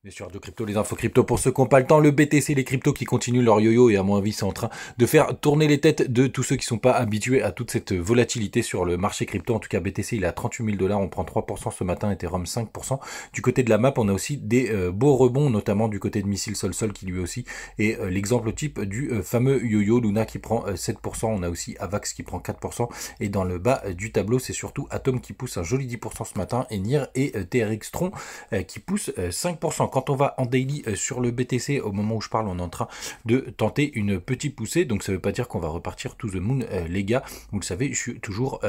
Bien sûr, de crypto, les infos crypto pour ceux qui n'ont pas le temps, le BTC, les cryptos qui continuent leur yo-yo et à mon avis c'est en train de faire tourner les têtes de tous ceux qui sont pas habitués à toute cette volatilité sur le marché crypto. En tout cas, BTC il est à 38 000 $, on prend 3% ce matin, Ethereum 5%. Du côté de la map, on a aussi des beaux rebonds, notamment du côté de Missile Sol qui lui aussi est l'exemple type du fameux yo-yo. Luna qui prend 7%, on a aussi Avax qui prend 4%. Et dans le bas du tableau, c'est surtout Atom qui pousse un joli 10% ce matin et NIR et TRX Tron qui poussent 5%. Quand on va en daily sur le BTC, au moment où je parle, on est en train de tenter une petite poussée. Donc ça ne veut pas dire qu'on va repartir to the moon, les gars. Vous le savez, je suis toujours,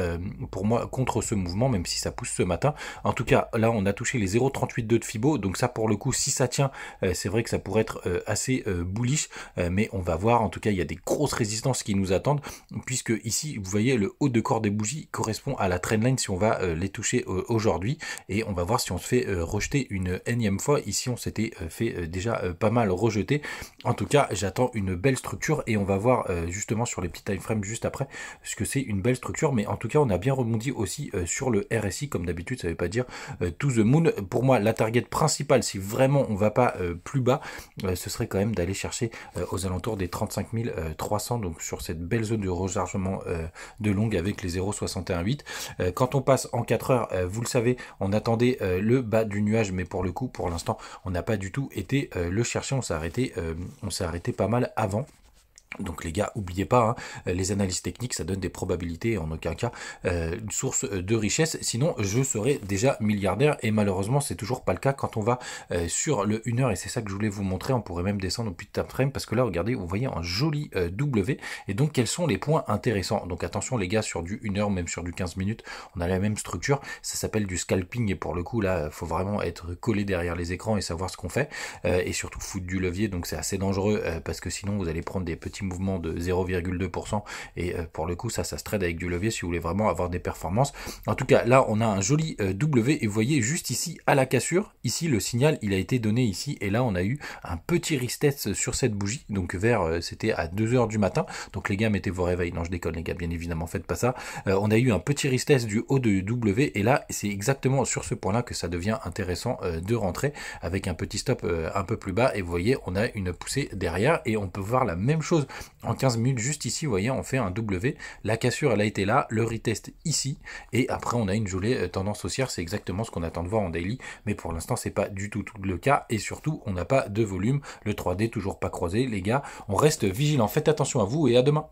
pour moi, contre ce mouvement, même si ça pousse ce matin. En tout cas, là, on a touché les 0,382 de Fibo. Donc ça, pour le coup, si ça tient, c'est vrai que ça pourrait être assez bullish. Mais on va voir. En tout cas, il y a des grosses résistances qui nous attendent. Puisque ici, vous voyez, le haut de corps des bougies correspond à la trendline si on va les toucher aujourd'hui. Et on va voir si on se fait rejeter une énième fois. Ici, on s'était fait déjà pas mal rejeter. En tout cas, j'attends une belle structure et on va voir justement sur les petits time frames juste après ce que c'est une belle structure. Mais en tout cas, on a bien rebondi aussi sur le RSI. Comme d'habitude, ça ne veut pas dire to the moon. Pour moi, la target principale, si vraiment on va pas plus bas, ce serait quand même d'aller chercher aux alentours des 35 300. Donc sur cette belle zone de rechargement de longue avec les 0,618. Quand on passe en 4 heures, vous le savez, on attendait le bas du nuage, mais pour le coup, pour l'instant, on n'a pas du tout été le chercher. On s'est arrêté pas mal avant. Donc les gars, oubliez pas, hein, les analyses techniques, ça donne des probabilités et en aucun cas une source de richesse. Sinon, je serais déjà milliardaire et malheureusement, c'est toujours pas le cas quand on va sur le 1 heure et c'est ça que je voulais vous montrer. On pourrait même descendre au plus de time frame parce que là, regardez, vous voyez un joli W. Et donc, quels sont les points intéressants? Donc attention les gars, sur du 1 heure, même sur du 15 minutes, on a la même structure. Ça s'appelle du scalping et pour le coup, là, faut vraiment être collé derrière les écrans et savoir ce qu'on fait et surtout foutre du levier. Donc c'est assez dangereux parce que sinon, vous allez prendre des petits mouvement de 0,2% et pour le coup ça se trade avec du levier si vous voulez vraiment avoir des performances. En tout cas là on a un joli W et vous voyez juste ici à la cassure, ici le signal il a été donné ici et là on a eu un petit retest sur cette bougie donc vers c'était à 2h du matin. Donc les gars mettez vos réveils, non je déconne les gars, bien évidemment faites pas ça. On a eu un petit retest du haut de W et là c'est exactement sur ce point là que ça devient intéressant de rentrer avec un petit stop un peu plus bas et vous voyez on a une poussée derrière et on peut voir la même chose en 15 minutes, juste ici, vous voyez, on fait un W. La cassure, elle a été là, le retest ici, et après, on a une jolie tendance haussière. C'est exactement ce qu'on attend de voir en daily, mais pour l'instant, c'est pas du tout le cas, et surtout, on n'a pas de volume. Le 3D, toujours pas croisé, les gars. On reste vigilant. Faites attention à vous, et à demain.